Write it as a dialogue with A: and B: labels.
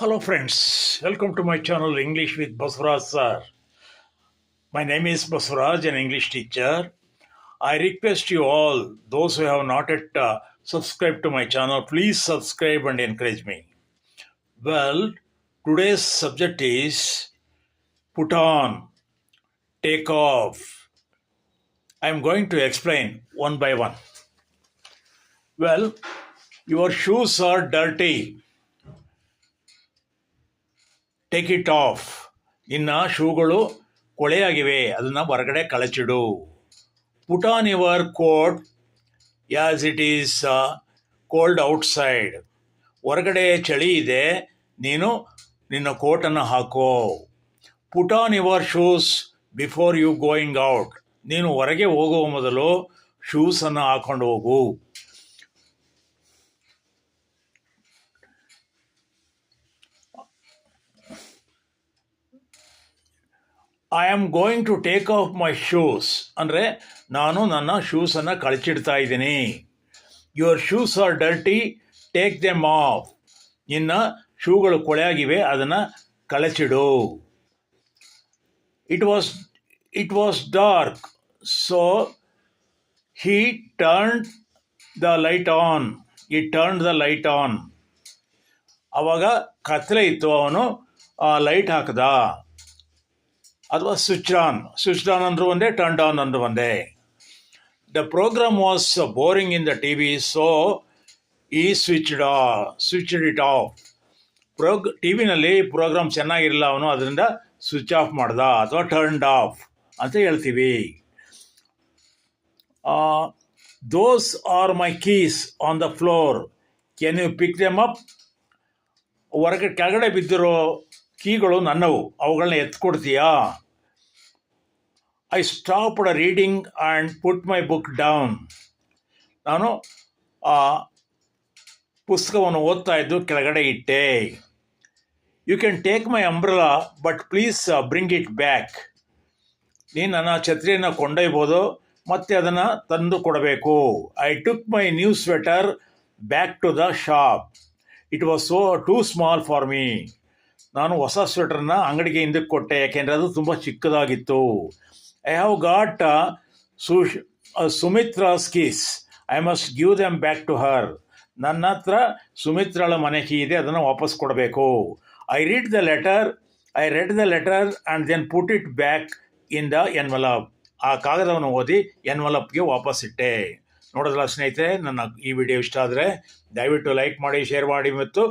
A: Hello friends, welcome to my channel English with Baswaraj sir. My name is Baswaraj, an English teacher. I request you all, those who have not yet subscribed to my channel, please subscribe and encourage me. Well, today's subject is put on, take off. I am going to explain one by one. Well, your shoes are dirty. Take it off. ನಿನ್ನ ಶೂಗಳು ಕೊಳೆಯಾಗಿವೆ, ಅದನ್ನು ಹೊರಗಡೆ ಕಳಚಿಡು. Put on your coat as it is cold outside. ಹೊರಗಡೆ ಚಳಿ ಇದೆ, ನೀನು ನಿನ್ನ ಕೋಟನ್ನು ಹಾಕೋ. Put on your shoes before you going out. ನೀನು ಹೊರಗೆ ಹೋಗುವ ಮೊದಲು ಶೂಸನ್ನು ಹಾಕೊಂಡು ಹೋಗು. I am going to take off my shoes ಅಂದರೆ ನಾನು ನನ್ನ ಶೂಸನ್ನು ಕಳಚಿಡ್ತಾ ಇದ್ದೀನಿ. Your shoes are dirty, take them off. ನಿನ್ನ ಶೂಗಳು ಕೊಳೆಯಾಗಿವೆ, ಅದನ್ನು ಕಳಚಿಡು. It was dark, so he turned the light on. ಆವಾಗ ಕತ್ತಲೆ ಇತ್ತು, ಅವನು ಲೈಟ್ ಹಾಕದ. ಅಥವಾ ಸ್ವಿಚ್ ಆನ್ ಅಂದರೂ ಒಂದೇ, ಟರ್ನ್ಡ್ ಆನ್ ಅಂದರೂ ಒಂದೇ. The program was boring in the T V, so he switched it off. T ವಿನಲ್ಲಿ ಪ್ರೋಗ್ರಾಮ್ ಚೆನ್ನಾಗಿರಲಿಲ್ಲ, ಅವನು ಅದರಿಂದ ಸ್ವಿಚ್ ಆಫ್ ಮಾಡ್ದ ಅಥವಾ ಟರ್ನ್ಡ್ ಆಫ್ ಅಂತ ಹೇಳ್ತೀವಿ. Those are my keys on the floor, can you pick them up. ಕೆಳಗಡೆ ಬಿದ್ದಿರೋ ಕೀಗಳು ನನ್ನವು, ಅವುಗಳನ್ನ ಎತ್ಕೊಡ್ತೀಯಾ. I stopped reading and put my book down. ನಾನು ಆ ಪುಸ್ತಕವನ್ನು ಓದ್ತಾ ಇದ್ದು ಕೆಳಗಡೆ ಇಟ್ಟೆ. You can take my umbrella but please bring it back. ನೀನು ನನ್ನ ಛತ್ರಿಯನ್ನು ಕೊಂಡೊಯ್ಬೋದು, ಮತ್ತೆ ಅದನ್ನು ತಂದು ಕೊಡಬೇಕು. I took my new sweater back to the shop. It was too small for me. ನಾನು ಹೊಸ ಸ್ವೆಟರ್ನ ಅಂಗಡಿಗೆ ಹಿಂದಕ್ಕೆ ಕೊಟ್ಟೆ, ಯಾಕೆಂದರೆ ಅದು ತುಂಬ ಚಿಕ್ಕದಾಗಿತ್ತು. I have got Sumitra's keys, I must give them back to her. ನನ್ನ ಹತ್ರ ಸುಮಿತ್ರಾಳ ಮನೆ ಕೀ ಇದೆ, ಅದನ್ನು ವಾಪಸ್ ಕೊಡಬೇಕು. I read the letter and then put it back in the envelope. ಆ ಕಾಗದವನ್ನು ಓದಿ ಎನ್ವಲಪ್ಗೆ ವಾಪಸ್ ಇಟ್ಟೆ. ನೋಡೋದಲ್ಲ ಸ್ನೇಹಿತರೆ, ನನ್ನ ಈ ವಿಡಿಯೋ ಇಷ್ಟ ಆದರೆ ದಯವಿಟ್ಟು ಲೈಕ್ ಮಾಡಿ, ಶೇರ್ ಮಾಡಿ ಮತ್ತು